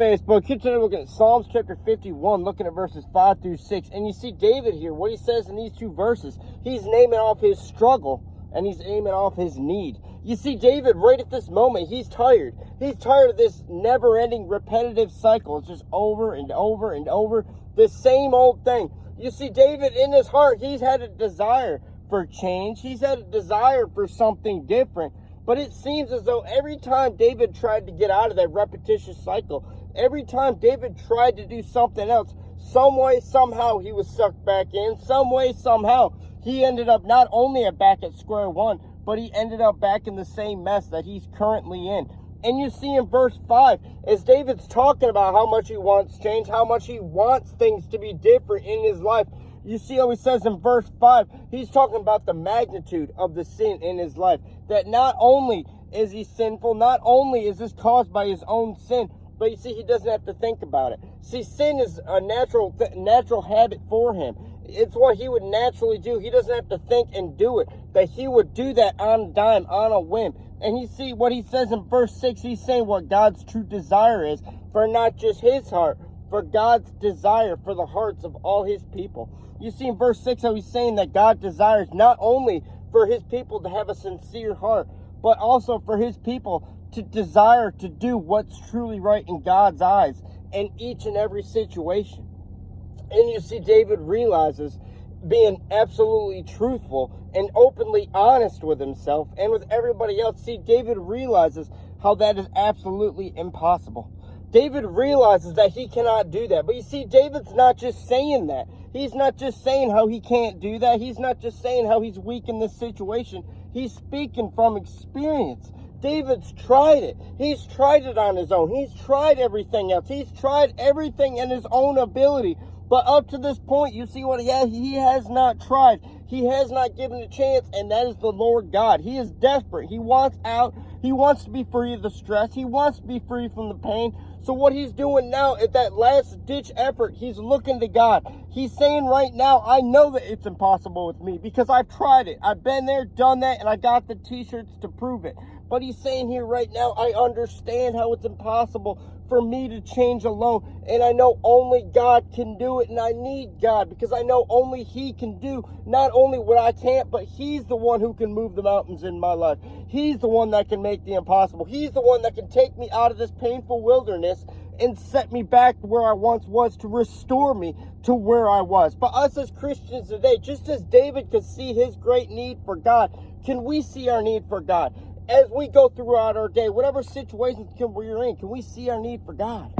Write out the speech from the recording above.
Facebook. Today we're looking at Psalms chapter 51, looking at verses 5 through 6. And you see David here, what he says in these two verses. He's naming off his struggle and he's naming off his need. You see David right at this moment, he's tired. He's tired of this never-ending repetitive cycle. It's just over and over and over, the same old thing. You see David in his heart, he's had a desire for change. He's had a desire for something different. But it seems as though every time David tried to get out of that repetitious cycle, every time David tried to do something else, some way, somehow he was sucked back in. Some way, somehow he ended up not only back at square one, but he ended up back in the same mess that he's currently in. And you see in verse 5, as David's talking about how much he wants change, how much he wants things to be different in his life, you see how he says in verse 5, he's talking about the magnitude of the sin in his life. That not only is he sinful, not only is this caused by his own sin, but you see, he doesn't have to think about it. See, sin is a natural habit for him. It's what he would naturally do. He doesn't have to think and do it. That he would do that on a dime, on a whim. And you see what he says in verse 6, he's saying what God's true desire is for not just his heart, for God's desire for the hearts of all his people. You see in verse 6 how he's saying that God desires not only for his people to have a sincere heart, but also for his people to desire to do what's truly right in God's eyes in each and every situation. And you see David realizes, being absolutely truthful and openly honest with himself and with everybody else, see David realizes how that is absolutely impossible. David realizes that he cannot do that. But you see, David's not just saying that. He's not just saying how he can't do that. He's not just saying how he's weak in this situation. He's speaking from experience. David's tried it. He's tried it on his own. He's tried everything else. He's tried everything in his own ability. But up to this point, you see what he has not tried. He has not given a chance, and that is the Lord God. He is desperate. He wants out. He wants to be free of the stress. He wants to be free from the pain. So what he's doing now at that last-ditch effort, he's looking to God. He's saying right now, I know that it's impossible with me because I've tried it. I've been there, done that, and I got the t-shirts to prove it. But he's saying here right now, I understand how it's impossible for me to change alone. And I know only God can do it. And I need God because I know only he can do not only what I can't, but he's the one who can move the mountains in my life. He's the one that can make the impossible. He's the one that can take me out of this painful wilderness and set me back to where I once was, to restore me to where I was. But us as Christians today, just as David could see his great need for God, can we see our need for God? As we go throughout our day, whatever situations we're in, can we see our need for God?